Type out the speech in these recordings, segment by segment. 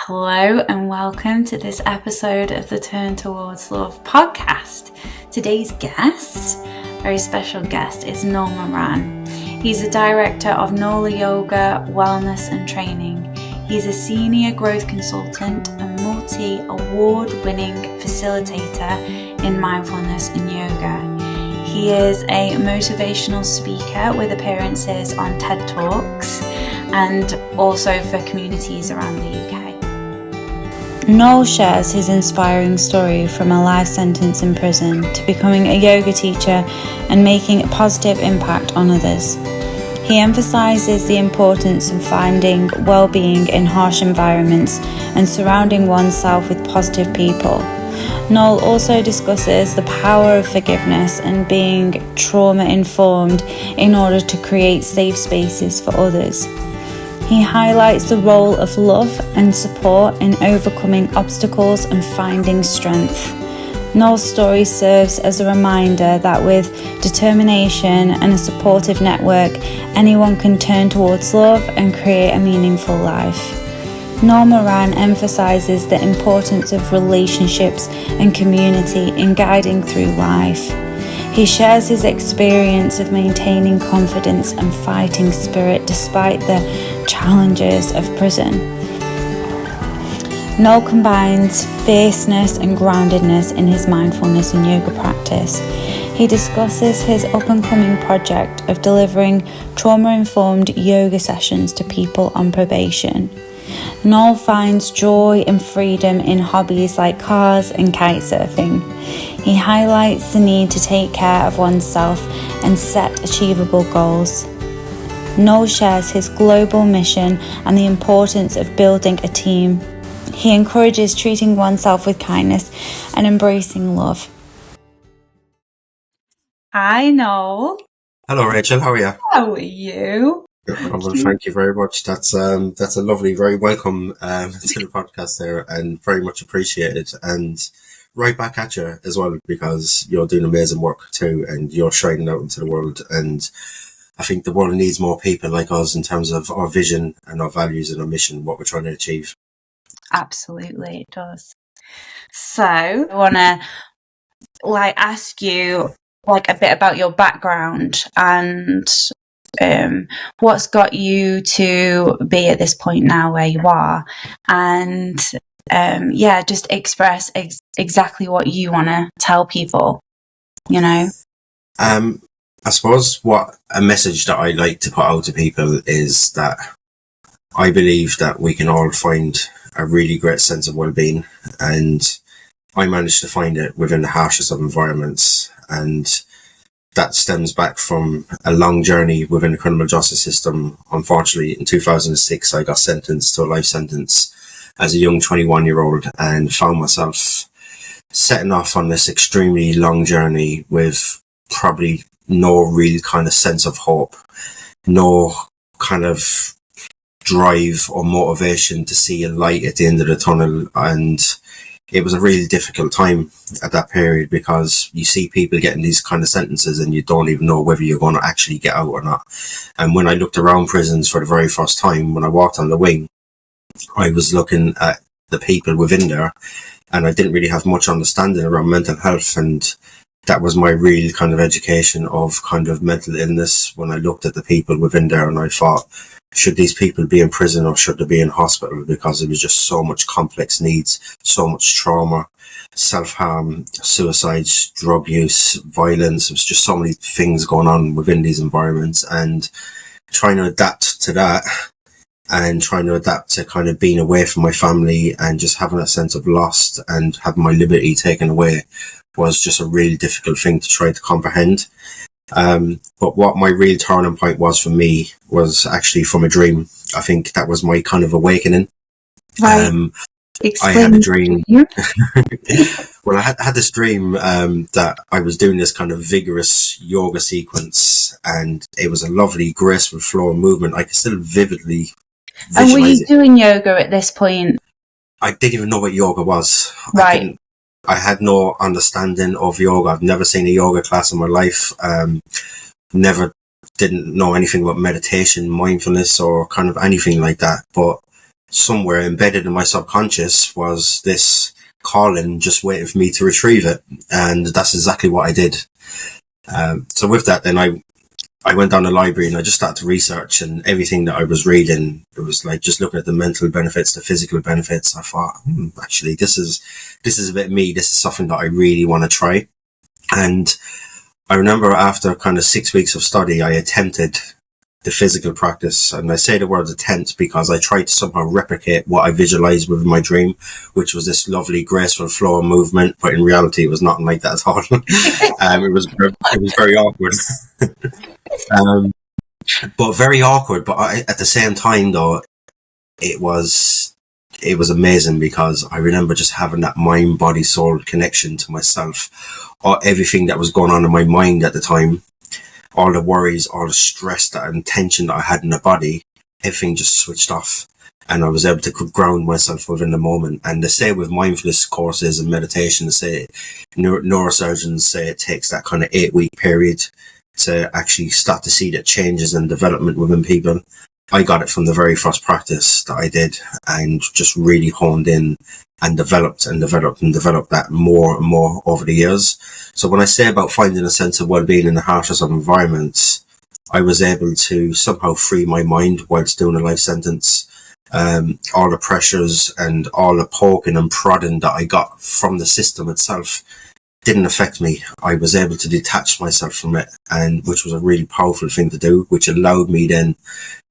Hello and welcome to this episode of the Turn Towards Love podcast. Today's guest, very special guest, is Noel Moran. He's the director of Noel Yoga, Wellness and Training. He's a senior growth consultant and multi-award-winning facilitator in mindfulness and yoga. He is a motivational speaker with appearances on TED Talks and also for communities around the UK. Noel shares his inspiring story from a life sentence in prison to becoming a yoga teacher and making a positive impact on others. He emphasises the importance of finding well-being in harsh environments and surrounding oneself with positive people. Noel also discusses the power of forgiveness and being trauma-informed in order to create safe spaces for others. He highlights the role of love and support in overcoming obstacles and finding strength. Noel's story serves as a reminder that with determination and a supportive network, anyone can turn towards love and create a meaningful life. Noel Moran emphasises the importance of relationships and community in guiding through life. He shares his experience of maintaining confidence and fighting spirit despite the challenges of prison. Noel combines fierceness and groundedness in his mindfulness and yoga practice. He discusses his up-and-coming project of delivering trauma-informed yoga sessions to people on probation. Noel finds joy and freedom in hobbies like cars and kite surfing. He highlights the need to take care of oneself and set achievable goals. Noel shares his global mission and the importance of building a team. He encourages treating oneself with kindness and embracing love. Hi, Noel. Hello, Rachel. How are you? How are you? Well, thank you very much. That's a lovely, very welcome to the podcast there, and very much appreciated. And right back at you as well, because you're doing amazing work too, and you're shining out into the world. And I think the world needs more people like us in terms of our vision and our values and our mission, what we're trying to achieve. Absolutely, it does. So I want to ask you a bit about your background and what's got you to be at this point now where you are, and just express exactly what you want to tell people, I suppose what a message that I like to put out to people is that I believe that we can all find a really great sense of well-being, and I managed to find it within the harshest of environments, and that stems back from a long journey within the criminal justice system. Unfortunately, in 2006, I got sentenced to a life sentence as a young 21-year-old and found myself setting off on this extremely long journey with probably no real kind of sense of hope, no kind of drive or motivation to see a light at the end of the tunnel. And it was a really difficult time at that period, because you see people getting these kind of sentences and you don't even know whether you're going to actually get out or not. And when I looked around prisons for the very first time, when I walked on the wing, I was looking at the people within there, and I didn't really have much understanding around mental health. And that was my real kind of education of kind of mental illness, when I looked at the people within there, and I thought, should these people be in prison or should they be in hospital? Because there was just so much complex needs, so much trauma, self-harm, suicides, drug use, violence. There was just so many things going on within these environments, and trying to adapt to that, and trying to adapt to kind of being away from my family and just having a sense of loss and having my liberty taken away was just a really difficult thing to try to comprehend. But what my real turning point was for me was actually from a dream. I think that was my kind of awakening. Right. I had a dream. Well, I had this dream that I was doing this kind of vigorous yoga sequence, and it was a lovely, graceful flow of movement. I can still vividly visualize And were you it. doing yoga at this point? I didn't even know what yoga was. Right. I had no understanding of yoga. I've never seen a yoga class in my life. Didn't know anything about meditation, mindfulness, or kind of anything like that. But somewhere embedded in my subconscious was this calling just waiting for me to retrieve it. And that's exactly what I did. So with that, then I went down the library and I just started to research, and everything that I was reading, it was like just looking at the mental benefits, the physical benefits. I thought, actually, this is a bit me. This is something that I really want to try. And I remember after kind of 6 weeks of study, I attempted the physical practice. And I say the word attempt because I tried to somehow replicate what I visualized within my dream, which was this lovely, graceful flow of movement. But in reality, it was nothing like that at all. It was very awkward. But very awkward. But at the same time, though, it was amazing because I remember just having that mind, body, soul connection to myself, or everything that was going on in my mind at the time, all the worries, all the stress and tension that I had in the body, everything just switched off. And I was able to ground myself within the moment. And they say with mindfulness courses and meditation, they say neurosurgeons say it takes that kind of 8-week period to actually start to see the changes and development within people. I got it from the very first practice that I did, and just really honed in and developed that more and more over the years. So when I say about finding a sense of well-being in the harshest of environments, I was able to somehow free my mind whilst doing a life sentence. All the pressures and all the poking and prodding that I got from the system itself didn't affect me. I was able to detach myself from it, and which was a really powerful thing to do, which allowed me then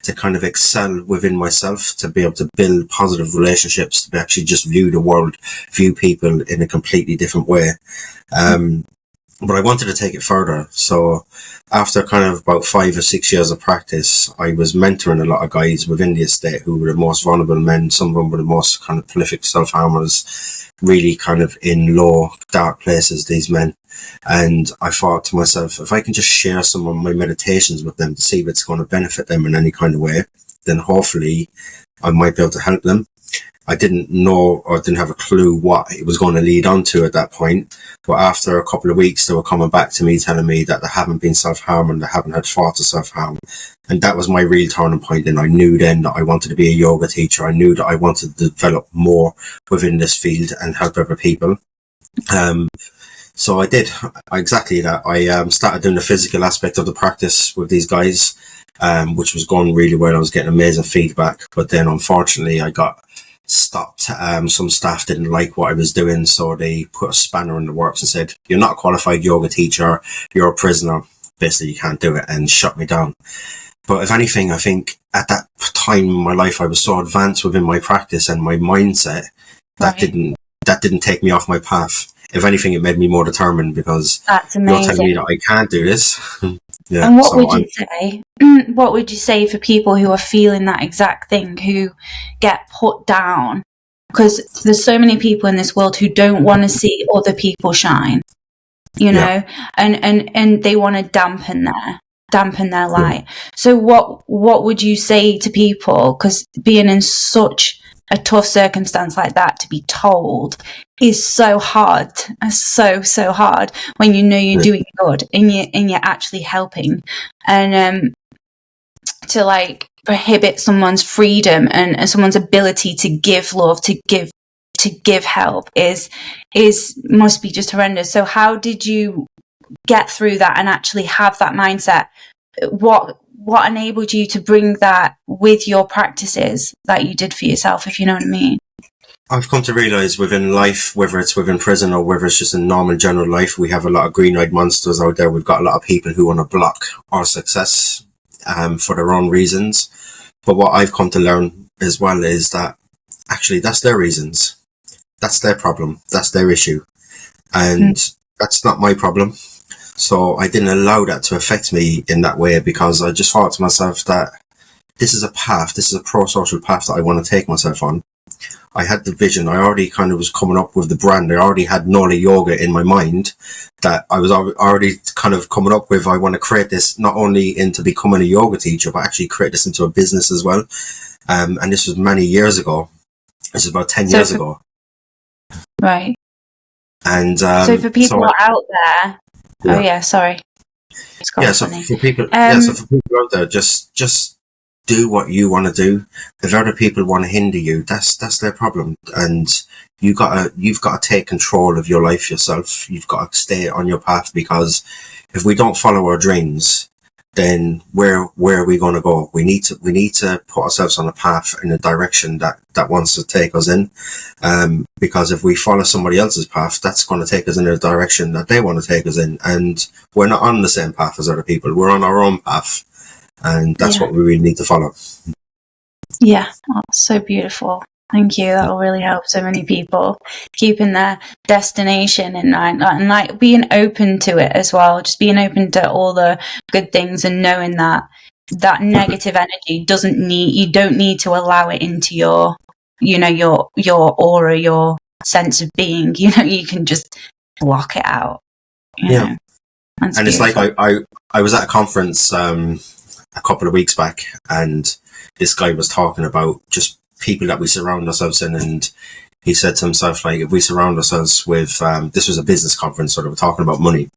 to kind of excel within myself, to be able to build positive relationships, to actually just view the world, view people in a completely different way. But I wanted to take it further. So after kind of about 5 or 6 years of practice, I was mentoring a lot of guys within the estate who were the most vulnerable men. Some of them were the most kind of prolific self-harmers, really kind of in low, dark places, these men. And I thought to myself, if I can just share some of my meditations with them to see if it's going to benefit them in any kind of way, then hopefully I might be able to help them. I didn't know, or didn't have a clue what it was going to lead on to at that point. But after a couple of weeks, they were coming back to me telling me that they haven't been self-harming, they haven't had thoughts of self-harm. And that was my real turning point. And I knew then that I wanted to be a yoga teacher. I knew that I wanted to develop more within this field and help other people. So I did exactly that. I started doing the physical aspect of the practice with these guys, which was going really well. I was getting amazing feedback. But then unfortunately, I got stopped. Some staff didn't like what I was doing, so they put a spanner in the works and said, "You're not a qualified yoga teacher, you're a prisoner, basically you can't do it," and shut me down. But if anything, I think at that time in my life I was so advanced within my practice and my mindset that didn't take me off my path. If anything, it made me more determined, because That's you're amazing. telling me that I can't do this. Yeah, and what would you say? What would you say for people who are feeling that exact thing, who get put down? Because there's so many people in this world who don't want to see other people shine, you know, and they want to dampen their light. So what would you say to people? Because being in such a tough circumstance like that, to be told, is so hard, so hard, when you know you're doing good and you're actually helping, and to like prohibit someone's freedom and someone's ability to give love, to give help is must be just horrendous. So how did you get through that and actually have that mindset? What enabled you to bring that with your practices that you did for yourself, if you know what I mean? I've come to realise within life, whether it's within prison or whether it's just in normal general life, we have a lot of green-eyed monsters out there. We've got a lot of people who want to block our success for their own reasons. But what I've come to learn as well is that actually that's their reasons. That's their problem. That's their issue. And that's not my problem. So I didn't allow that to affect me in that way, because I just thought to myself that this is a path, this is a pro-social path that I want to take myself on. I had the vision. I already kind of was coming up with the brand. I already had Noel yoga in my mind that I was already kind of coming up with. I want to create this not only into becoming a yoga teacher, but actually create this into a business as well. And this was many years ago. This is about 10 years ago. Right. And so for people out there, so for people, so for people out there, just do what you want to do. If other people want to hinder you, that's their problem. And you've got to take control of your life yourself. You've got to stay on your path, because if we don't follow our dreams, then where are we going to go? We need to put ourselves on a path in a direction that wants to take us in. Because if we follow somebody else's path, that's going to take us in a direction that they want to take us in. And we're not on the same path as other people. We're on our own path. And that's what we really need to follow. Yeah, that's so beautiful. Thank you. That will really help so many people, keeping their destination in mind, and like being open to it as well. Just being open to all the good things, and knowing that negative energy you don't need to allow it into your aura, your sense of being. You can just block it out. Yeah. And it's like I was at a conference a couple of weeks back, and this guy was talking about just people that we surround ourselves in, and he said to himself, like, if we surround ourselves with this was a business conference, so they were talking about money,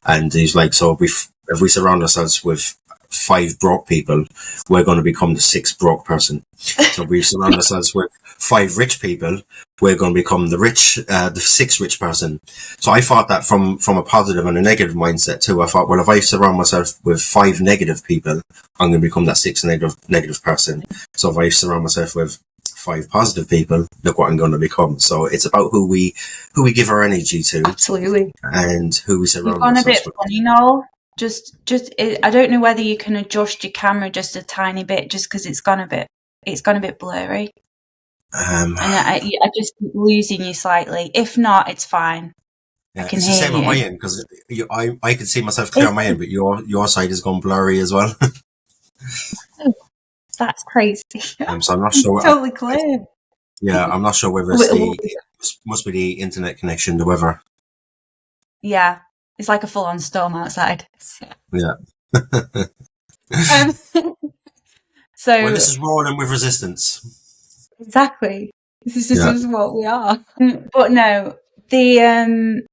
and he's like, so if we surround ourselves with 5 broke people, we're going to become the 6th broke person. So if we surround ourselves with 5 rich people, we're going to become the 6th rich person. So I thought that from a positive and a negative mindset too. I thought, well, if I surround myself with 5 negative people, I'm going to become that 6th negative person. So if I surround myself with 5 positive people, look what I'm going to become. So it's about who we give our energy to. Absolutely. And who we surround ourselves with. You've gone a bit with. funny, Noel. I don't know whether you can adjust your camera just a tiny bit, just because it's gone a bit blurry. And I just keep losing you slightly. If not, it's fine. Yeah, I can hear you. It's the same on my end, because I can see myself clear on my end, but your side has gone blurry as well. Oh, that's crazy. So I'm not sure. Totally clear. I'm not sure whether it must be the internet connection, the weather. Yeah, it's like a full-on storm outside. Yeah. So well, this is rolling with resistance. Exactly. This is what we are. But no, the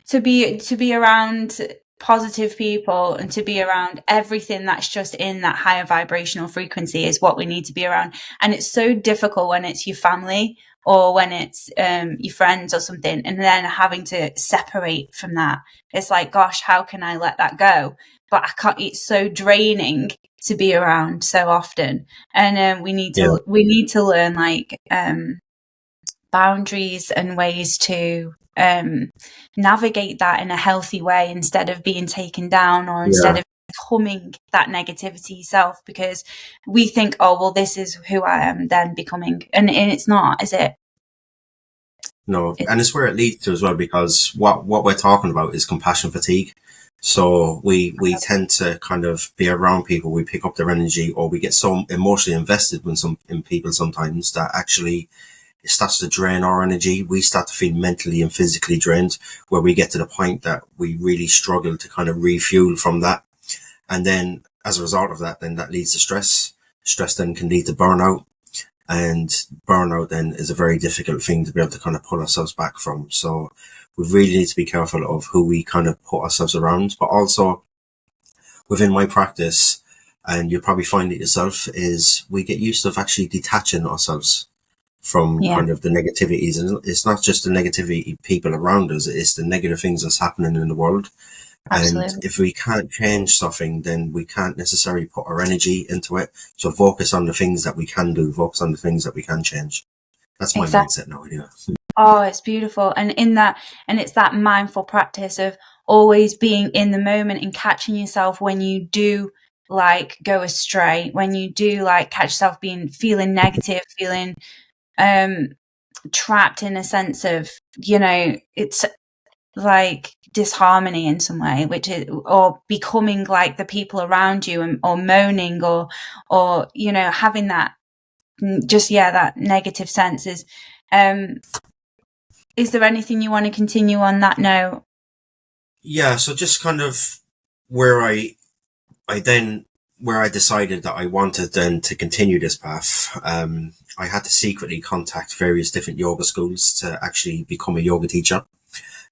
to be around positive people and to be around everything that's just in that higher vibrational frequency is what we need to be around. And it's so difficult when it's your family or when it's your friends or something, and then having to separate from that. It's like, gosh, how can I let that go? But I can't. It's so draining to be around so often, and we need to learn like boundaries and ways to navigate that in a healthy way, instead of being taken down or instead of becoming that negativity yourself, because we think, oh well, this is who I am then becoming, and it's not, is it? No, and it's where it leads to as well, because what we're talking about is compassion fatigue. So we tend to kind of be around people, we pick up their energy, or we get so emotionally invested in people sometimes that actually it starts to drain our energy. We start to feel mentally and physically drained, where we get to the point that we really struggle to kind of refuel from that. And then as a result of that, then that leads to stress. Stress then can lead to burnout. And burnout then is a very difficult thing to be able to kind of pull ourselves back from. So we really need to be careful of who we kind of put ourselves around. But also within my practice, and you'll probably find it yourself, is we get used to actually detaching ourselves from kind of the negativities. And it's not just the negativity people around us, it's the negative things that's happening in the world. Absolutely. And if we can't change something, then we can't necessarily put our energy into it. So focus on the things that we can do, focus on the things that we can change. That's my mindset now, anyway. Oh, it's beautiful. And it's that mindful practice of always being in the moment and catching yourself when you do like go astray, when you do like catch yourself feeling negative, feeling trapped in a sense of, it's like disharmony in some way, which is, or becoming like the people around you, or moaning, or having that that negative sense. Is there anything you want to continue on that note? So just kind of where I decided that I wanted then to continue this path, I had to secretly contact various different yoga schools to actually become a yoga teacher.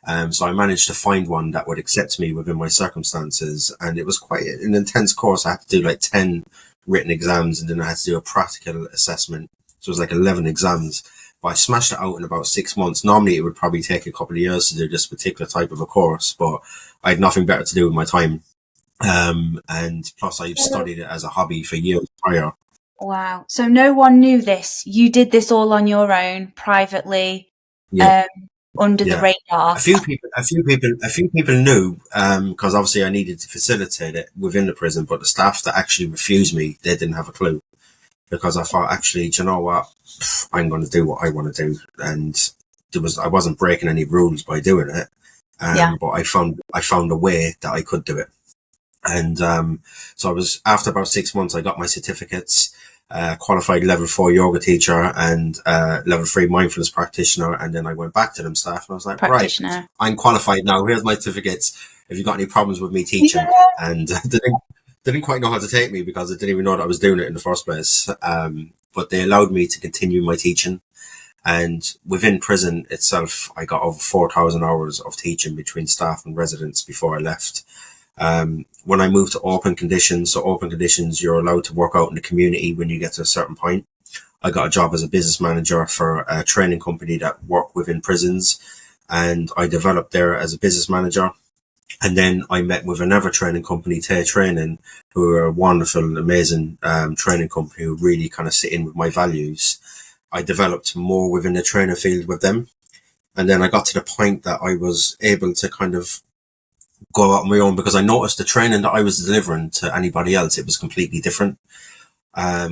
So I managed to find one that would accept me within my circumstances. And it was quite an intense course. I had to do like 10 written exams, and then I had to do a practical assessment. So it was like 11 exams. But I smashed it out in about 6 months. Normally it would probably take a couple of years to do this particular type of a course, but I had nothing better to do with my time. And plus I've studied it as a hobby for years prior. Wow. So no one knew this. You did this all on your own, privately, Yeah. under the Yeah. radar. A few people knew, because obviously I needed to facilitate it within the prison, but the staff that actually refused me, they didn't have a clue, because I thought, actually, do you know what? I'm going to do what I want to do. And I wasn't breaking any rules by doing it. Yeah. But I found a way that I could do it. And, so I was, after about 6 months, I got my certificates, qualified level 4 yoga teacher and, level 3 mindfulness practitioner. And then I went back to them staff and I was like, right, I'm qualified now. Here's my certificates. Have you got any problems with me teaching? Yeah. And they didn't quite know how to take me, because they didn't even know that I was doing it in the first place. But they allowed me to continue my teaching. And within prison itself, I got over 4,000 hours of teaching between staff and residents before I left. When I moved to open conditions, you're allowed to work out in the community when you get to a certain point. I got a job as a business manager for a training company that worked within prisons, and I developed there as a business manager. And then I met with another training company, Tay Training, who are a wonderful, amazing training company who really kind of sit in with my values. I developed more within the trainer field with them. And then I got to the point that I was able to kind of go out on my own, because I noticed the training that I was delivering to anybody else, it was completely different.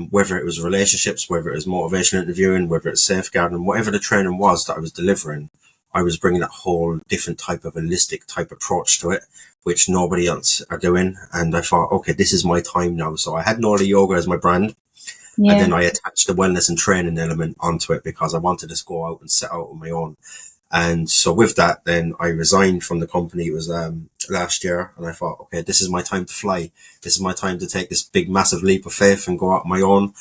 Whether it was relationships, whether it was motivational interviewing, whether it's safeguarding, whatever the training was that I was delivering, I was bringing that whole different type of holistic type approach to it, which nobody else are doing. And I thought, okay, this is my time now. So I had Noel Yoga as my brand. Yeah. And then I attached the wellness and training element onto it, because I wanted to go out and set out on my own. And so with that, then I resigned from the company. It was last year, and I thought, okay, this is my time to fly. This is my time to take this big, massive leap of faith and go out on my own.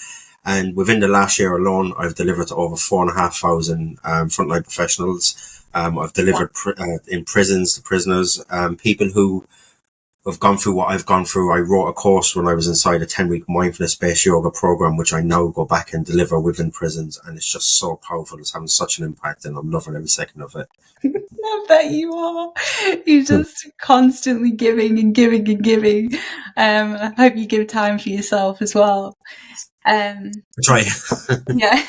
And within the last year alone, I've delivered to over 4,500 frontline professionals. I've delivered in prisons to prisoners, people who have gone through what I've gone through. I wrote a course when I was inside a 10-week mindfulness-based yoga program, which I now go back and deliver within prisons. And it's just so powerful. It's having such an impact, and I'm loving every second of it. I bet you are. You're just constantly giving and giving and giving. I hope you give time for yourself as well. Try. Yeah.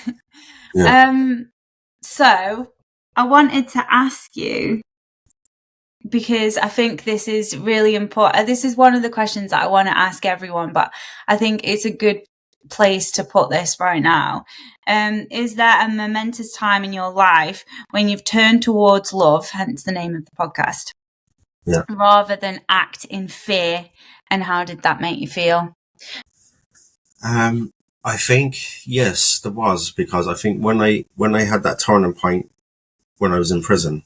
So I wanted to ask you, because I think this is really important. This is one of the questions that I want to ask everyone, but I think it's a good place to put this right now. Is there a momentous time in your life when you've turned towards love, hence the name of the podcast, rather than act in fear? And how did that make you feel? I think, yes, there was, because I think when I had that turning point when I was in prison,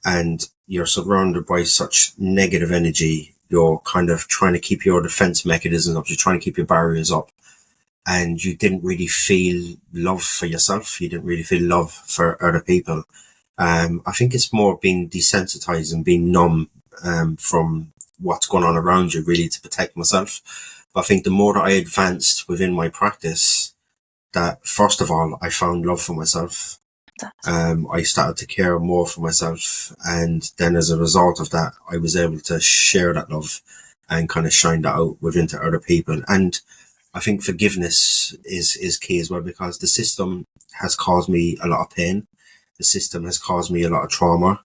and you're surrounded by such negative energy, you're kind of trying to keep your defense mechanisms up, you're trying to keep your barriers up, and you didn't really feel love for yourself, you didn't really feel love for other people. I think it's more being desensitized and being numb from what's going on around you, really, to protect myself. But I think the more that I advanced within my practice, that first of all, I found love for myself. I started to care more for myself, and then as a result of that, I was able to share that love and kind of shine that out within to other people. And I think forgiveness is key as well, because the system has caused me a lot of pain. The system has caused me a lot of trauma.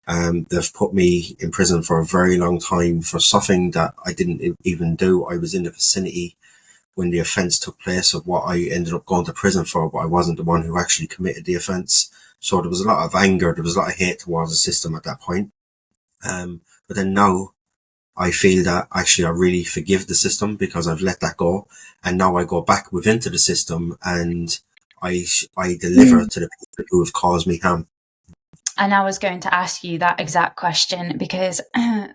They've put me in prison for a very long time for something that I didn't even do. I was in the vicinity when the offence took place of what I ended up going to prison for, but I wasn't the one who actually committed the offence. So there was a lot of anger, there was a lot of hate towards the system at that point. But then now I feel that actually I really forgive the system, because I've let that go. And now I go back within to the system, and I deliver to the people who have caused me harm. And I was going to ask you that exact question, because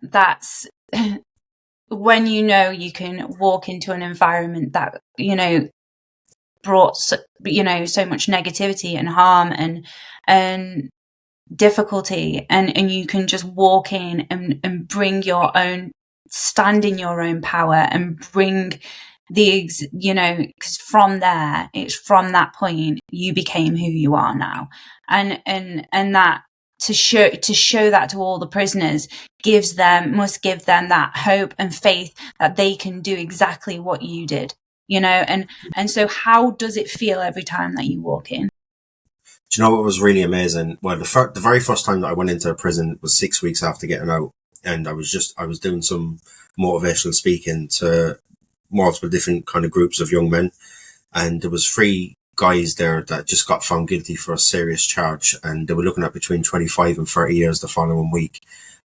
that's when you can walk into an environment that, brought, so much negativity and harm and difficulty, and you can just walk in and bring your own, stand in your own power and bring because from there, it's from that point you became who you are now. And that to show that to all the prisoners must give them that hope and faith that they can do exactly what you did, and so how does it feel every time that you walk in? Do you know what was really amazing? Well, the very first time that I went into a prison was 6 weeks after getting out, and I was doing some motivational speaking to multiple different kind of groups of young men, and there was 3 guys there that just got found guilty for a serious charge, and they were looking at between 25 and 30 years the following week.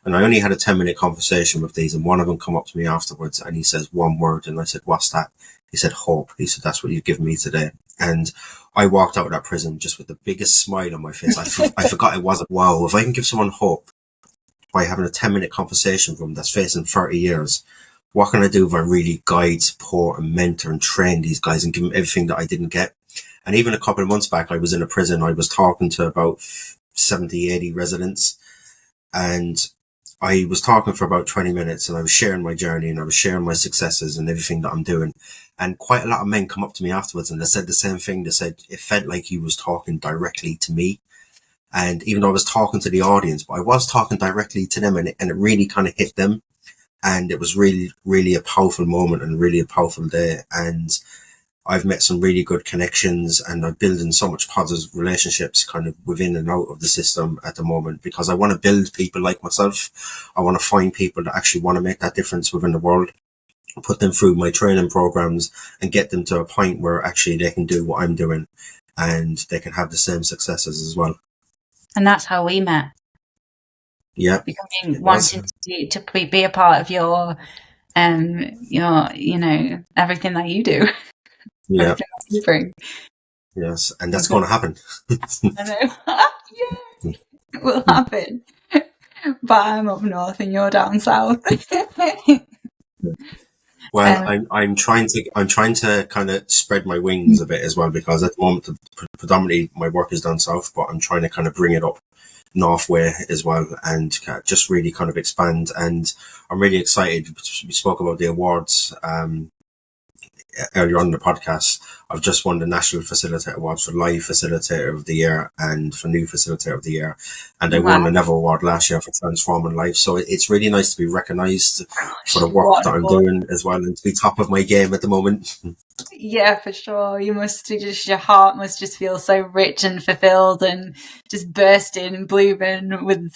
And I only had a 10-minute conversation with these, and one of them come up to me afterwards and he says one word, and I said, "What's that?" He said, "Hope." He said, "That's what you've given me today." And I walked out of that prison just with the biggest smile on my face. I forgot it wasn't. Wow, if I can give someone hope by having a 10-minute conversation with them that's facing 30 years, what can I do if I really guide, support and mentor and train these guys and give them everything that I didn't get? And even a couple of months back, I was in a prison. I was talking to about 70, 80 residents, and I was talking for about 20 minutes, and I was sharing my journey and I was sharing my successes and everything that I'm doing. And quite a lot of men come up to me afterwards and they said the same thing. They said it felt like he was talking directly to me. And even though I was talking to the audience, but I was talking directly to them, and it really kind of hit them. And it was really, really a powerful moment and really a powerful day. And I've met some really good connections, and I'm building so much positive relationships kind of within and out of the system at the moment, because I want to build people like myself. I want to find people that actually want to make that difference within the world, put them through my training programs and get them to a point where actually they can do what I'm doing and they can have the same successes as well. And that's how we met. Yeah. Becoming wanting to be a part of your everything that you do. Yeah. You bring. Yes, and that's going to happen. I know. Yeah, it will happen. But I'm up north and you're down south. Well, I'm trying to kind of spread my wings a bit as well, because at the moment predominantly my work is down south, but I'm trying to kind of bring it up north way as well, and just really kind of expand. And I'm really excited. We spoke about the awards earlier on in the podcast. I've just won the National Facilitator Awards for Live Facilitator of the Year and for New Facilitator of the Year. And I won another award last year for Transforming Life. So it's really nice to be recognised for the work that I'm doing as well, and to be top of my game at the moment. Yeah, for sure. Your heart must just feel so rich and fulfilled and just bursting and blooming with,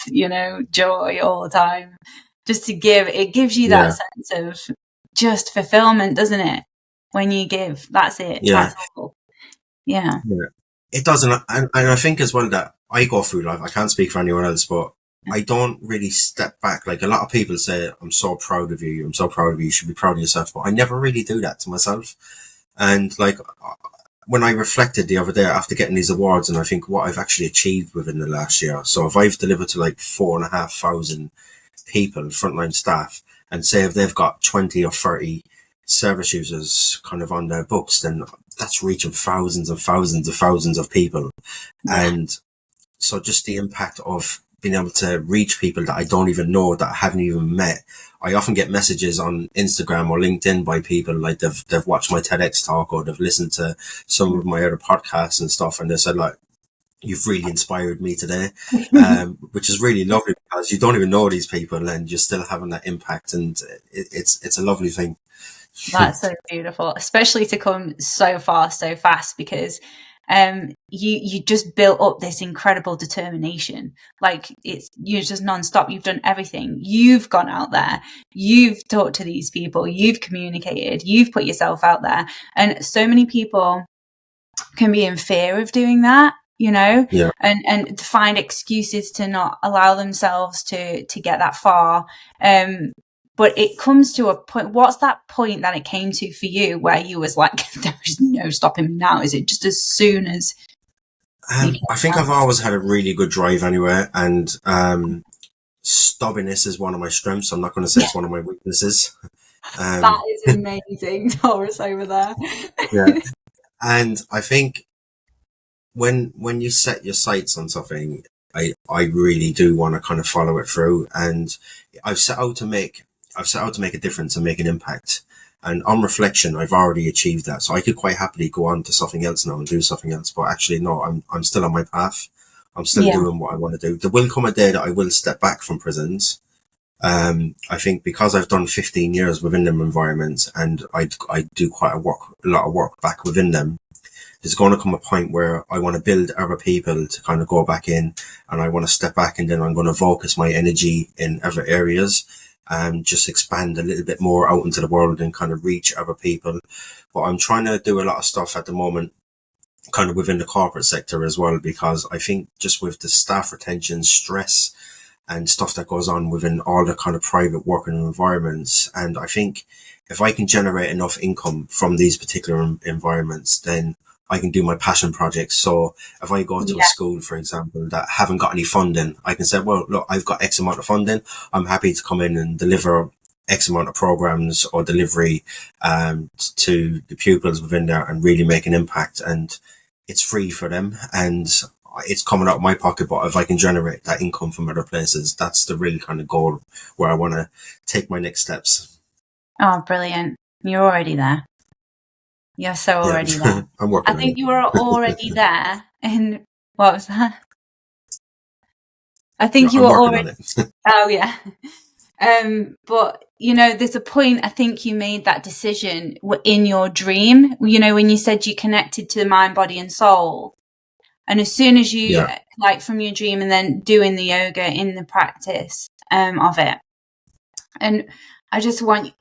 joy all the time. Just to give, it gives you that sense of just fulfillment, doesn't it? When you give, that's it. Yeah. That's all. Yeah. It does. And I think as well that I go through life, I can't speak for anyone else, but I don't really step back. Like a lot of people say, "I'm so proud of you. I'm so proud of you. You should be proud of yourself." But I never really do that to myself. And like when I reflected the other day after getting these awards, and I think what I've actually achieved within the last year. So if I've delivered to like 4,500 people, frontline staff, and say if they've got 20 or 30 service users kind of on their books, then that's reaching thousands and thousands and thousands of people. Yeah. And so just the impact of being able to reach people that I don't even know, that I haven't even met. I often get messages on Instagram or LinkedIn by people like they've watched my TEDx talk, or they've listened to some of my other podcasts and stuff, and they said like, "You've really inspired me today," which is really lovely, because you don't even know these people and you're still having that impact, and it's a lovely thing. That's so beautiful, especially to come so far, so fast, because you just built up this incredible determination. Like you're just non-stop. You've done everything. You've gone out there. You've talked to these people. You've communicated. You've put yourself out there. And so many people can be in fear of doing that, and find excuses to not allow themselves to get that far. But it comes to a point. What's that point that it came to for you where you was like, "There's no stopping me now"? Is it just as soon as? I think I've always had a really good drive anyway, and stubbornness is one of my strengths. I'm not going to say it's one of my weaknesses. That is amazing, Taurus over there. Yeah, and I think when you set your sights on something, I really do want to kind of follow it through, and I've set out to make a difference and make an impact. And on reflection, I've already achieved that. So I could quite happily go on to something else now and do something else. But actually, no, I'm still on my path. I'm still Yeah. doing what I want to do. There will come a day that I will step back from prisons. I think because I've done 15 years within them environments, and I do quite a lot of work back within them. There's going to come a point where I want to build other people to kind of go back in, and I want to step back, and then I'm going to focus my energy in other areas and just expand a little bit more out into the world and kind of reach other people. But I'm trying to do a lot of stuff at the moment kind of within the corporate sector as well, because I think just with the staff retention, stress and stuff that goes on within all the kind of private working environments. And I think if I can generate enough income from these particular environments, then I can do my passion projects. So if I go to a school, for example, that haven't got any funding, I can say, well, look, I've got X amount of funding. I'm happy to come in and deliver X amount of programs or delivery to the pupils within there and really make an impact. And it's free for them, and it's coming out of my pocket. But if I can generate that income from other places, that's the real kind of goal where I want to take my next steps. Oh, brilliant. You're already there. You're so already there. I'm working I think you were already there. And what was that? I think you were already. Oh, yeah. But, you know, there's a point, I think you made that decision in your dream, you know, when you said you connected to the mind, body and soul. And as soon as you, like from your dream and then doing the yoga in the practice of it. And I just want,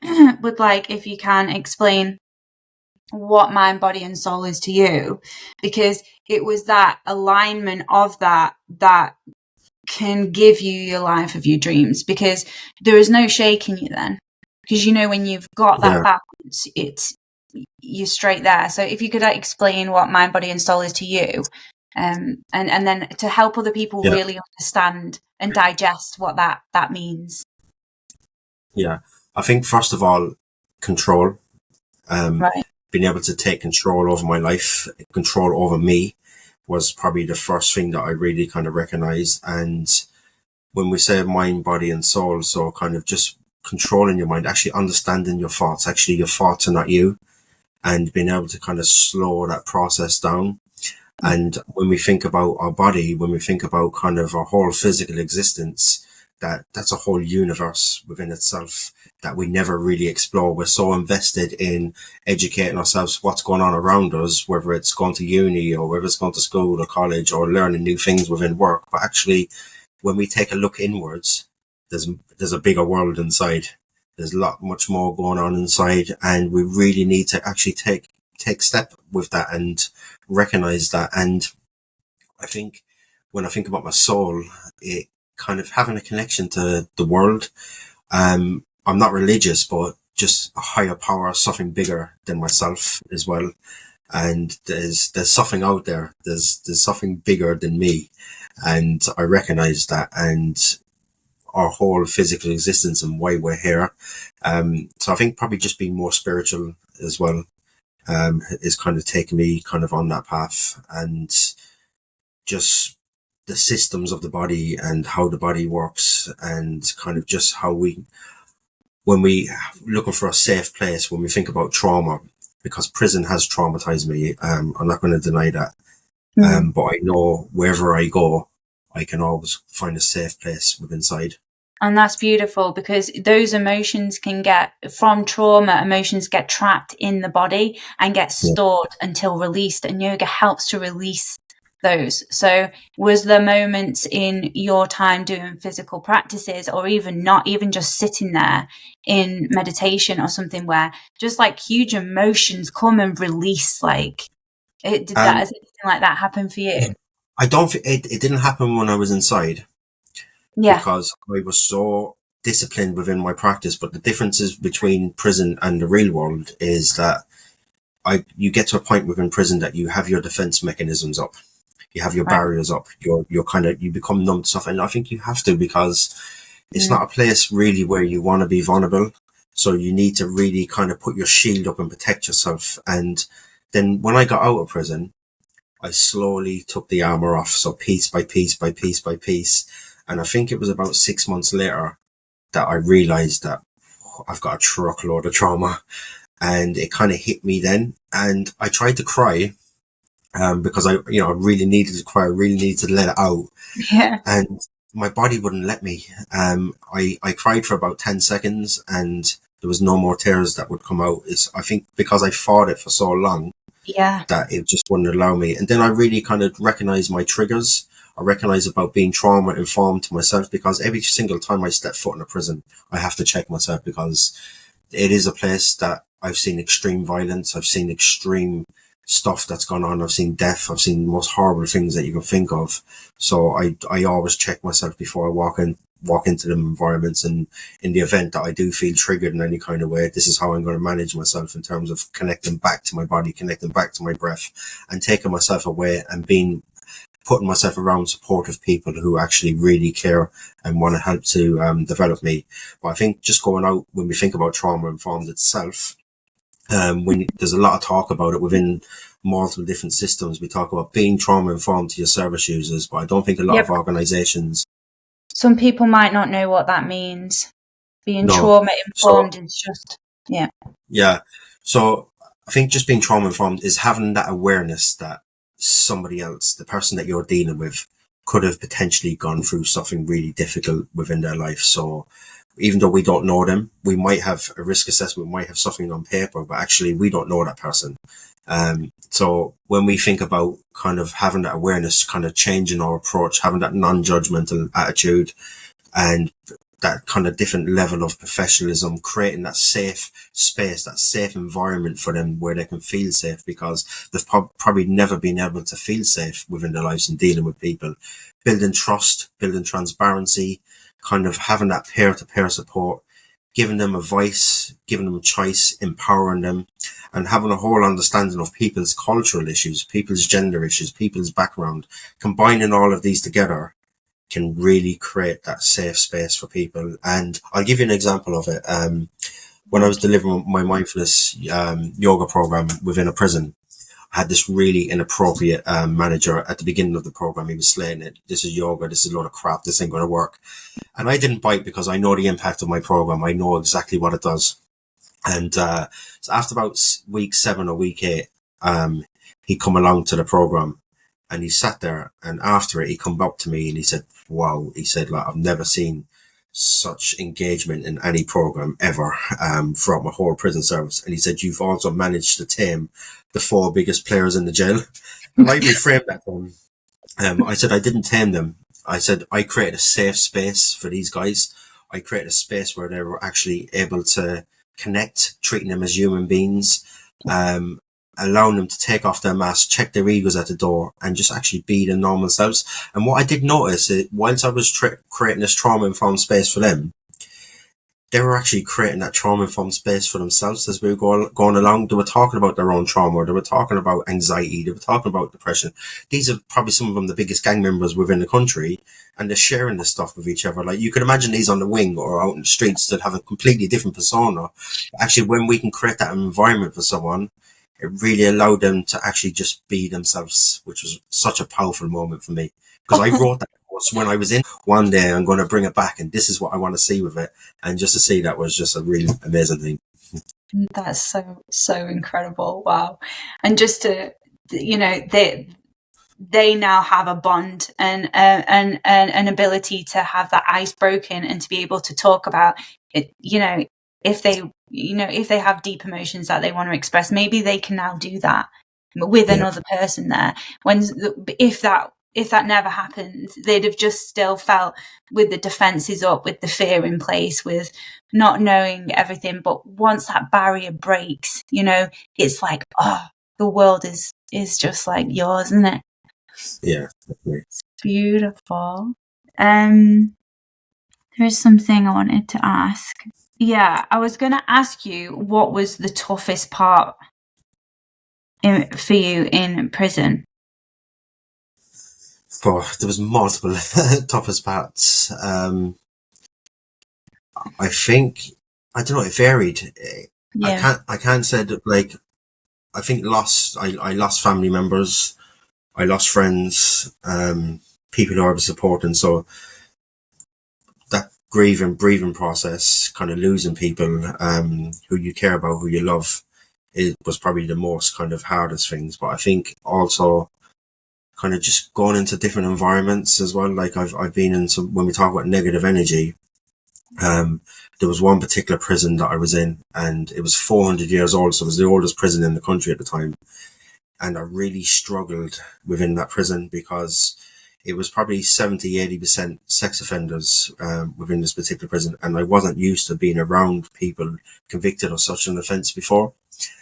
would like, if you can explain what mind, body and soul is to you, because it was that alignment of that can give you your life of your dreams, because there is no shaking you then, because you know when you've got that balance, you're straight there. So if you could explain what mind, body and soul is to you, and then to help other people really understand and digest what that means. I think first of all, control, being able to take control over my life, control over me, was probably the first thing that I really kind of recognized. And when we say mind, body and soul, so kind of just controlling your mind, actually understanding your thoughts, actually your thoughts are not you, and being able to kind of slow that process down. And when we think about our body, when we think about kind of our whole physical existence, that's a whole universe within itself that we never really explore. We're so invested in educating ourselves what's going on around us, whether it's going to uni or whether it's going to school or college or learning new things within work. But actually, when we take a look inwards, there's a bigger world inside. There's much more going on inside, and we really need to actually take step with that and recognize that. And I think when I think about my soul, it kind of having a connection to the world. I'm not religious, but just a higher power, something bigger than myself as well. And there's something out there. There's something bigger than me, and I recognize that. And our whole physical existence and why we're here. So I think probably just being more spiritual as well is kind of taking me kind of on that path, and just the systems of the body and how the body works, and kind of just how when we looking for a safe place, when we think about trauma, because prison has traumatized me. I'm not going to deny that. But I know wherever I go, I can always find a safe place within inside. And that's beautiful, because those emotions can get, from trauma, emotions get trapped in the body and get stored until released, and yoga helps to release those. So was there moments in your time doing physical practices, or even not even just sitting there in meditation or something, where just like huge emotions come and release? Like has anything like that happen for you? I don't think it didn't happen when I was inside. Because I was so disciplined within my practice. But the differences between prison and the real world is that you get to a point within prison that you have your defense mechanisms up, you have your barriers up, you become numb to stuff. And I think you have to, because it's not a place really where you want to be vulnerable. So you need to really kind of put your shield up and protect yourself. And then when I got out of prison, I slowly took the armor off, so piece by piece by piece by piece. And I think it was about 6 months later that I realized that I've got a truckload of trauma, and it kind of hit me then. And I tried to cry, because I really needed to cry. I really needed to let it out, Yeah. and my body wouldn't let me. I cried for about 10 seconds, and there was no more tears that would come out. I think because I fought it for so long, Yeah. that it just wouldn't allow me. And then I really kind of recognized my triggers. I recognize about being trauma informed to myself, because every single time I step foot in a prison, I have to check myself, because it is a place that I've seen extreme violence. I've seen extreme stuff that's gone on. I've seen death. I've seen the most horrible things that you can think of. So I always check myself before I walk into them environments. And in the event that I do feel triggered in any kind of way, this is how I'm going to manage myself in terms of connecting back to my body, connecting back to my breath, and taking myself away and putting myself around supportive people who actually really care and want to help to develop me. But I think just going out, when we think about trauma informed itself, when there's a lot of talk about it within multiple different systems. We talk about being trauma informed to your service users, but I don't think a lot of organizations. Some people might not know what that means. Being No. trauma informed is just, yeah. Yeah. So I think just being trauma informed is having that awareness that somebody else, the person that you're dealing with, could have potentially gone through something really difficult within their life. So even though we don't know them, we might have a risk assessment, we might have something on paper, but actually we don't know that person. So when we think about kind of having that awareness, kind of changing our approach, having that non-judgmental attitude, and that kind of different level of professionalism, creating that safe space, that safe environment for them where they can feel safe, because they've probably never been able to feel safe within their lives and dealing with people. Building trust, building transparency, kind of having that peer-to-peer support, giving them a voice, giving them a choice, empowering them, and having a whole understanding of people's cultural issues, people's gender issues, people's background. Combining all of these together can really create that safe space for people. And I'll give you an example of it. When I was delivering my mindfulness yoga program within a prison, I had this really inappropriate manager at the beginning of the program. He was slaying it. This is yoga. This is a lot of crap. This ain't going to work. And I didn't bite, because I know the impact of my program. I know exactly what it does. And so after about week 7 or week 8, he come along to the program, and he sat there, and after it, he come up to me and he said, wow, he said, like, I've never seen such engagement in any program ever, throughout my whole prison service. And he said, you've also managed to tame the 4 biggest players in the jail. And I reframed that for him. I said, I didn't tame them. I said, I created a safe space for these guys. I created a space where they were actually able to connect, treating them as human beings, allowing them to take off their masks, check their egos at the door, and just actually be their normal selves. And what I did notice, whilst I was creating this trauma-informed space for them, they were actually creating that trauma-informed space for themselves as we were going along. They were talking about their own trauma. They were talking about anxiety. They were talking about depression. These are probably some of them the biggest gang members within the country, and they're sharing this stuff with each other. Like, you could imagine these on the wing or out in the streets that have a completely different persona. Actually, when we can create that environment for someone, it really allowed them to actually just be themselves, which was such a powerful moment for me. Because I wrote that course when I was in. One day I'm going to bring it back, and this is what I want to see with it. And just to see that was just a really amazing thing. That's so incredible. Wow. And just to, they now have a bond and an ability to have that ice broken and to be able to talk about it. If they have deep emotions that they want to express, maybe they can now do that with another person there. If that never happened, they'd have just still felt with the defenses up, with the fear in place, with not knowing everything. But once that barrier breaks, it's like, oh, the world is just like yours, isn't it? Yeah. It's beautiful. There's something I wanted to ask. Yeah, I was going to ask you, what was the toughest part for you in prison? There was multiple toughest parts. I think, I don't know, it varied. Yeah. I can't say that, like, I think I lost family members. I lost friends, people who I was supporting. So that grieving, breathing process, kind of losing people who you care about, who you love, it was probably the most kind of hardest things. But I think also kind of just going into different environments as well. Like I've been in some, when we talk about negative energy, there was one particular prison that I was in, and it was 400 years old. So it was the oldest prison in the country at the time. And I really struggled within that prison because it was probably 70-80% sex offenders within this particular prison. And I wasn't used to being around people convicted of such an offence before.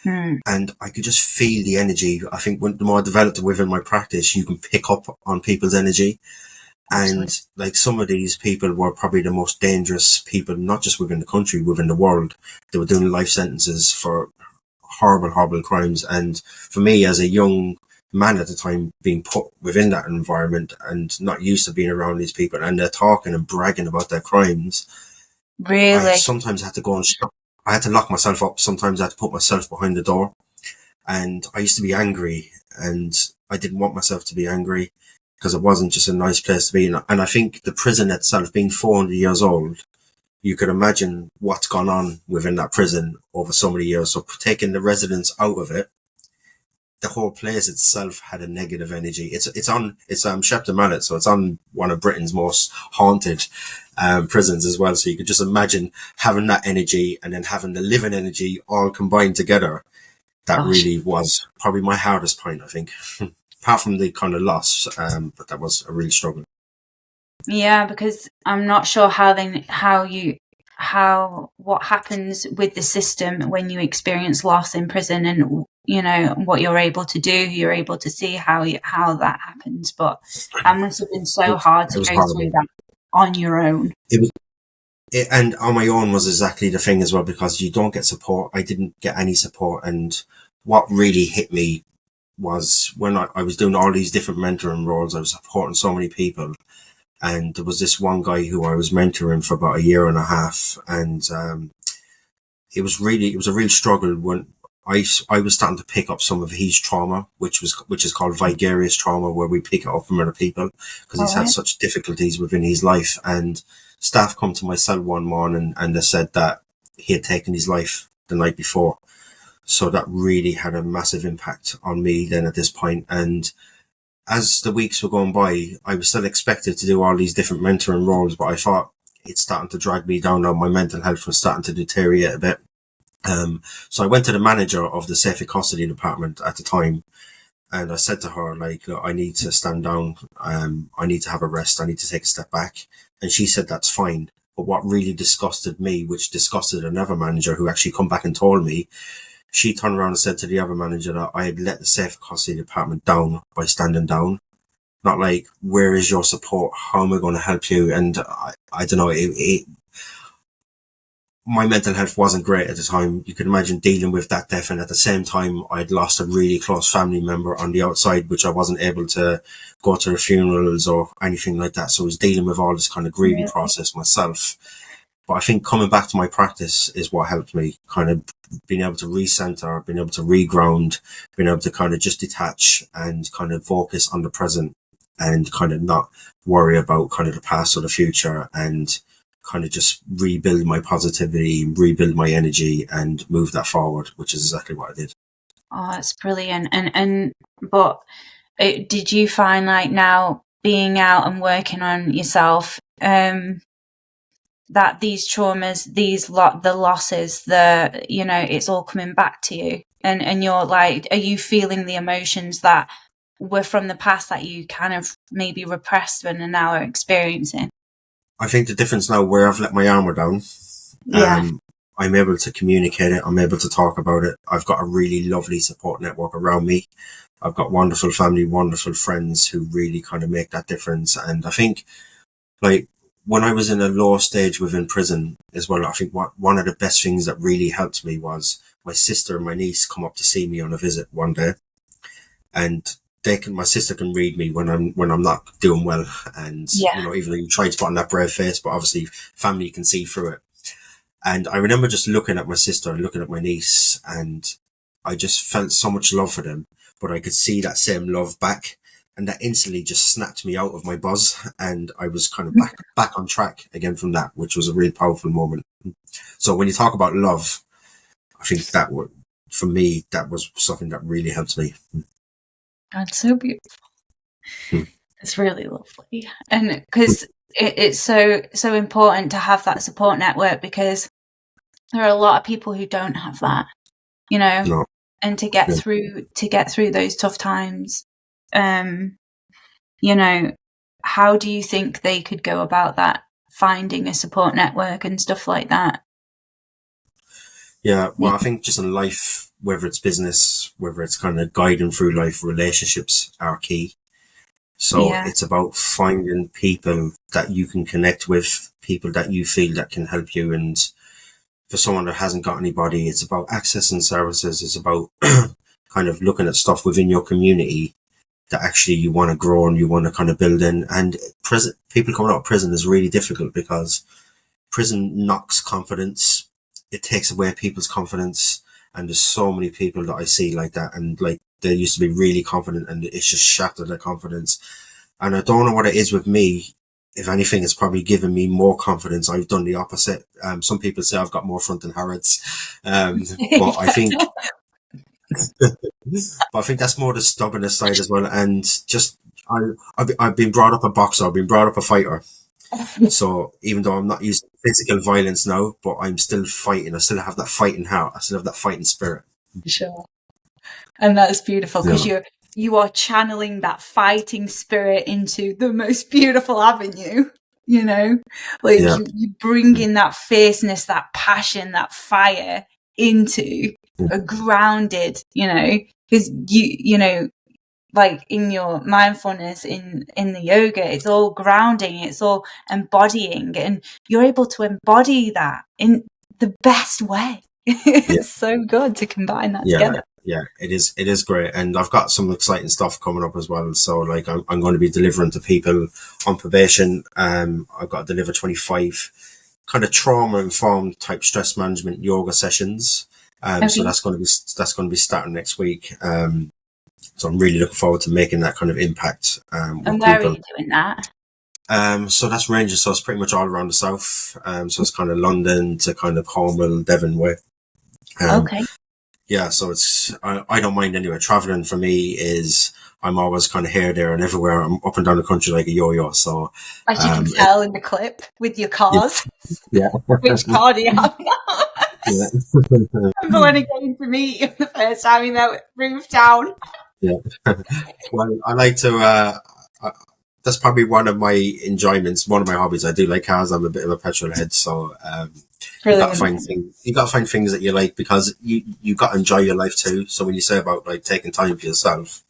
And I could just feel the energy. I think the more I developed within my practice, you can pick up on people's energy. Absolutely. And like some of these people were probably the most dangerous people, not just within the country, within the world. They were doing life sentences for horrible, horrible crimes. And for me, as a young man at the time, being put within that environment and not used to being around these people, and they're talking and bragging about their crimes, I Really? sometimes had to go and stop. I had to lock myself up. Sometimes I had to put myself behind the door. And I used to be angry, and I didn't want myself to be angry because it wasn't just a nice place to be in. And I think the prison itself, being 400 years old, you could imagine what's gone on within that prison over so many years. So taking the residents out of it, the whole place itself had a negative energy. It's Shepton Mallet, so it's on one of Britain's most haunted prisons as well. So you could just imagine having that energy and then having the living energy all combined together. That Gosh. really was probably my hardest point, I think. Apart from the kind of loss, but that was a real struggle. Yeah, because I'm not sure what happens with the system when you experience loss in prison, and what you're able to do. You're able to see how that happens, but that must have been so hard It to was go through horrible. that on your own. It was, and on my own was exactly the thing as well, because you don't get support. I didn't get any support, and what really hit me was when I was doing all these different mentoring roles. I was supporting so many people, and there was this one guy who I was mentoring for about a year and a half, and it was a real struggle when I was starting to pick up some of his trauma, which is called vicarious trauma, where we pick it up from other people because All he's had right. such difficulties within his life. And staff come to my cell one morning and they said that he had taken his life the night before. So that really had a massive impact on me then at this point. And as the weeks were going by, I was still expected to do all these different mentoring roles, but I thought it's starting to drag me down. Now my mental health was starting to deteriorate a bit. So I went to the manager of the safe custody department at the time, and I said to her, like, look, I need to stand down. I need to have a rest. I need to take a step back. And she said, that's fine. But what really disgusted me, which disgusted another manager who actually come back and told me, she turned around and said to the other manager that I had let the safe custody department down by standing down. Not like, where is your support? How am I going to help you? And I don't know, my mental health wasn't great at the time. You could imagine dealing with that death, and at the same time I'd lost a really close family member on the outside, which I wasn't able to go to the funerals or anything like that. So I was dealing with all this kind of grieving Really? process myself. But I think coming back to my practice is what helped me, kind of being able to recenter, being able to reground, being able to kind of just detach and kind of focus on the present and kind of not worry about kind of the past or the future, and kind of just rebuild my positivity, rebuild my energy and move that forward, which is exactly what I did. Oh, it's brilliant. But did you find, like, now being out and working on yourself, that these traumas, the losses, it's all coming back to you, and you're like, are you feeling the emotions that were from the past that you kind of maybe repressed and now are experiencing? I think the difference now, where I've let my armor down, Yeah. I'm able to communicate it. I'm able to talk about it. I've got a really lovely support network around me. I've got wonderful family, wonderful friends who really kind of make that difference. And I think, like, when I was in a low stage within prison as well, I think one of the best things that really helped me was my sister and my niece come up to see me on a visit one day, and my sister can read me when I'm not doing well, and Yeah. even though you try to put on that brave face, but obviously family can see through it. And I remember just looking at my sister and looking at my niece, and I just felt so much love for them, but I could see that same love back. and that instantly just snapped me out of my buzz, and I was kind of back on track again from that, which was a really powerful moment. So when you talk about love, I think that would, for me, that was something that really helped me. That's so beautiful. It's really lovely, and because it's so important to have that support network, because there are a lot of people who don't have that, you know, No. and to get through those tough times, you know, how do you think they could go about that, finding a support network and stuff like that? Yeah, well, I think just in life, whether it's business, whether it's kind of guiding through life, relationships are key. So it's about finding people that you can connect with, people that you feel that can help you. And for someone that hasn't got anybody, it's about accessing services. It's about kind of looking at stuff within your community that actually you want to grow and you want to kind of build in. And people coming out of prison is really difficult, because prison knocks confidence. It takes away people's confidence. And there's so many people that I see like that, and like they used to be really confident, and it's just shattered their confidence. And I don't know what it is with me. If anything, it's probably given me more confidence. I've done the opposite. Some people say I've got more front than Harrods. But I think, but I think that's more the stubbornness side as well. And just, I've been brought up a boxer. I've been brought up a fighter. So even though I'm not using physical violence now, but I'm still fighting. I still have that fighting heart. I still have that fighting spirit. Sure. And that's beautiful, because you are channeling that fighting spirit into the most beautiful avenue, you know, like you bring in that fierceness, that passion, that fire into a grounded, you know, because you know, like in your mindfulness, in the yoga, it's all grounding, it's all embodying, and you're able to embody that in the best way. It's so good to combine that together. Yeah, it is great. And I've got some exciting stuff coming up as well. So like I'm going to be delivering to people on probation. I've got to deliver 25 kind of trauma informed type stress management yoga sessions. So that's going to be starting next week. So I'm really looking forward to making that kind of impact. And where are you doing that? So that's ranges. So it's pretty much all around the south. So it's kind of London to kind of Cornwall, Devon way. Okay. Yeah, so I don't mind anyway. Traveling for me is, I'm always kind of here, there and everywhere. I'm up and down the country like a yo-yo. So as you can tell in the clip with your cars. Yeah. Which car do you have now? Yeah. I remember when I came to meet you the first time in that roof town. Yeah. Well, I like to, that's probably one of my enjoyments, one of my hobbies. I do like cars. I'm a bit of a petrol head. So, you got to find things that you like, because you got to enjoy your life too. So when you say about like taking time for yourself,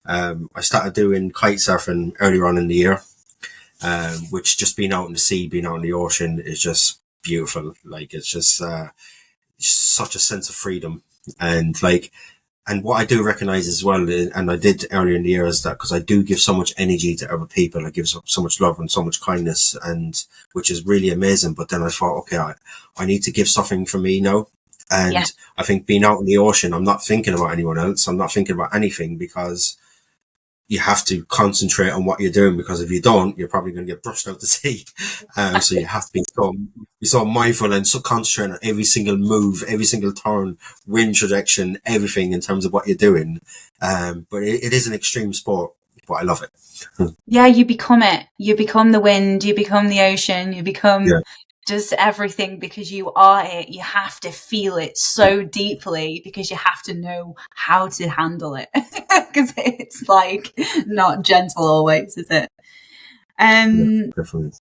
I started doing kite surfing earlier on in the year, which just being out in the sea, being out in the ocean is just beautiful. Like it's just such a sense of freedom. And what I do recognize as well, and I did earlier in the year, is that because I do give so much energy to other people, I give so much love and so much kindness, and which is really amazing. But then I thought, okay, I need to give something for me now. And I think being out in the ocean, I'm not thinking about anyone else. I'm not thinking about anything, because you have to concentrate on what you're doing, because if you don't, you're probably going to get brushed out to sea. So you have to be so mindful and so concentrating on every single move, every single turn, wind trajectory, everything in terms of what you're doing. But it is an extreme sport, but I love it. Yeah, you become it. You become the wind, you become the ocean, you become just everything, because you are it. You have to feel it so deeply, because you have to know how to handle it, because it's like not gentle always, is it? Definitely.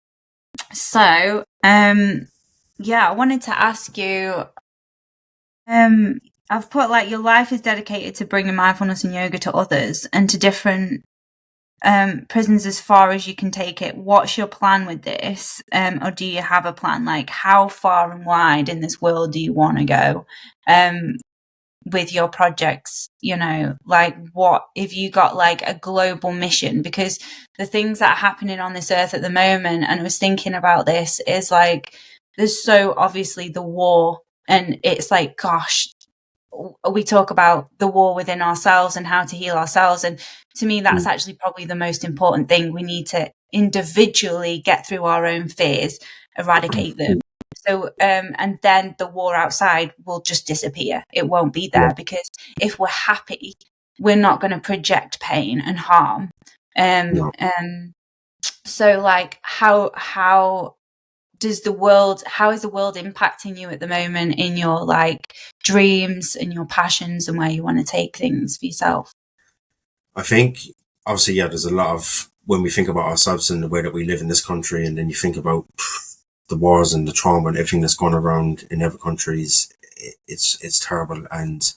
So I wanted to ask you, I've put like your life is dedicated to bringing mindfulness and yoga to others and to different prisons as far as you can take it. What's your plan with this? Or do you have a plan? Like, how far and wide in this world do you want to go with your projects? You know, like, what if you got like a global mission? Because the things that are happening on this earth at the moment, and I was thinking about this, is like, there's so obviously the war, and it's like, gosh, we talk about the war within ourselves and how to heal ourselves. And to me, that's actually probably the most important thing. We need to individually get through our own fears, eradicate them. So, and then the war outside will just disappear. It won't be there, because if we're happy, we're not going to project pain and harm. So like, how is the world impacting you at the moment in your like dreams and your passions and where you want to take things for yourself? I think obviously, there's a lot of, when we think about ourselves and the way that we live in this country, and then you think about the wars and the trauma and everything that's gone around in other countries, it's terrible. And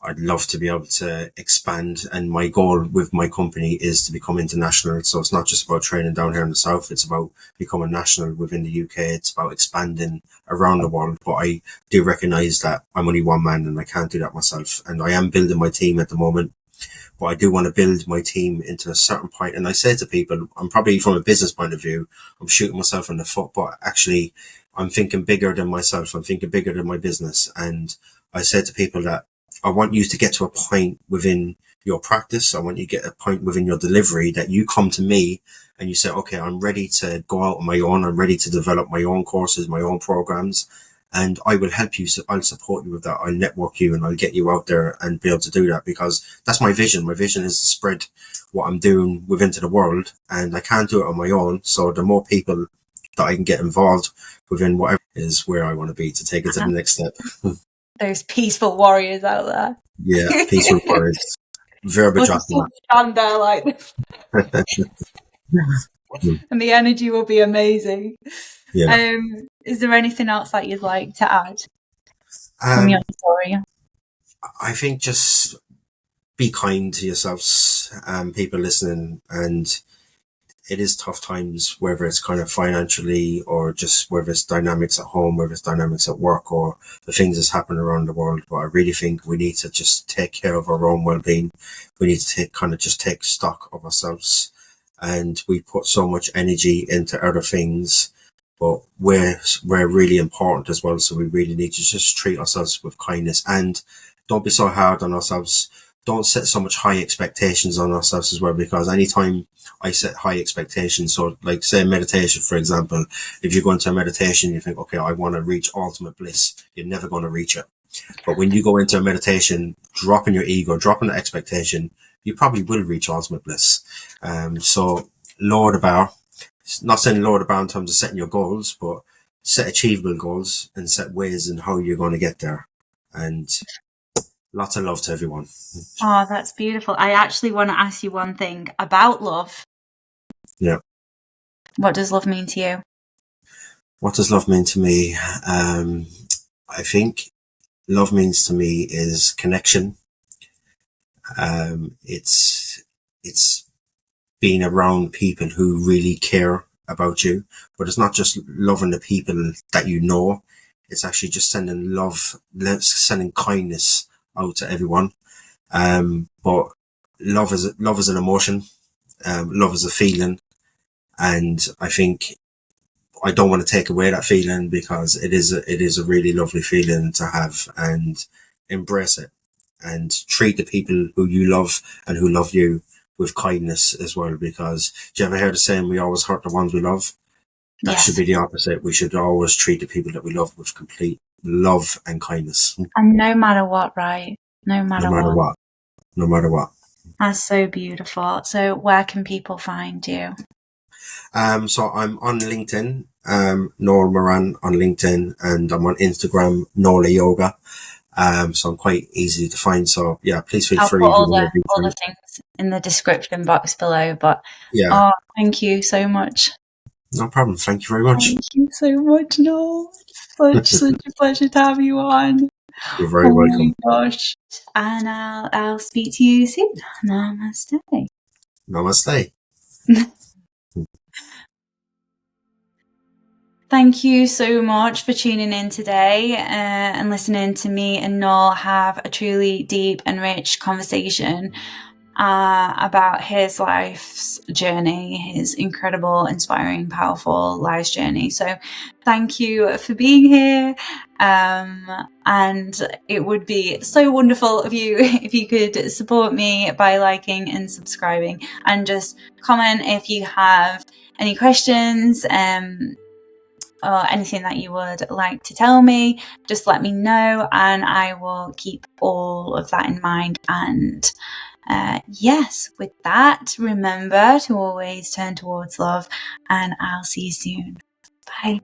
I'd love to be able to expand, and my goal with my company is to become international. So it's not just about training down here in the south, it's about becoming national within the UK. It's about expanding around the world. But I do recognise that I'm only one man and I can't do that myself. And I am building my team at the moment, but I do want to build my team into a certain point. And I say to people, I'm probably, from a business point of view, I'm shooting myself in the foot, but actually I'm thinking bigger than myself. I'm thinking bigger than my business. And I said to people that I want you to get to a point within your practice. I want you to get a point within your delivery that you come to me and you say, okay, I'm ready to go out on my own. I'm ready to develop my own courses, my own programs, and I will help you. So I'll support you with that. I'll network you and I'll get you out there and be able to do that, because that's my vision. My vision is to spread what I'm doing within to the world, and I can't do it on my own. So the more people that I can get involved within whatever is where I want to be to take it to the next step. Those peaceful warriors out there. Yeah, peaceful warriors. Verba dropping. Stand there like this. And the energy will be amazing. Yeah. Is there anything else that you'd like to add from your story? I think just be kind to yourselves, people listening, and it is tough times, whether it's kind of financially or just whether it's dynamics at home, whether it's dynamics at work, or the things that's happening around the world. But I really think we need to just take care of our own well-being. We need to take stock of ourselves, and we put so much energy into other things, but we're really important as well. So we really need to just treat ourselves with kindness, and don't be so hard on ourselves. Don't set so much high expectations on ourselves as well, because anytime I set high expectations, so like say meditation, for example, if you go into a meditation, you think, okay, I want to reach ultimate bliss. You're never going to reach it. But when you go into a meditation, dropping your ego, dropping the expectation, you probably will reach ultimate bliss. So lower the bar. Not saying lower the bar in terms of setting your goals, but set achievable goals and set ways in how you're going to get there. And lots of love to everyone. Oh, that's beautiful. I actually want to ask you one thing about love. Yeah. What does love mean to you? What does love mean to me? I think love means to me is connection. It's being around people who really care about you, but it's not just loving the people that you know. It's actually just sending love, sending kindness out to everyone. But love is an emotion. Love is a feeling, and I think I don't want to take away that feeling, because it is a really lovely feeling to have, and embrace it and treat the people who you love and who love you with kindness as well. Because do you ever hear the saying, we always hurt the ones we love? That should be the opposite. We should always treat the people that we love with complete love and kindness. And no matter what, right? No matter what. No matter what. That's so beautiful. So where can people find you? So I'm on LinkedIn, Noel Moran on LinkedIn, and I'm on Instagram, Nola Yoga. So I'm quite easy to find. So yeah, please feel free. I'll put all the things in the description box below. But yeah, thank you so much. No problem. Thank you very much. Thank you so much, Noel. Such a pleasure to have you on. You're very welcome. Oh my gosh. And I'll speak to you soon. Namaste. Namaste. Thank you so much for tuning in today and listening to me and Noel have a truly deep and rich conversation. about his life's journey, his incredible, inspiring, powerful life's journey. So thank you for being here. And it would be so wonderful of you if you could support me by liking and subscribing, and just comment if you have any questions, or anything that you would like to tell me. Just let me know, and I will keep all of that in mind. And yes, with that, remember to always turn towards love, and I'll see you soon. Bye.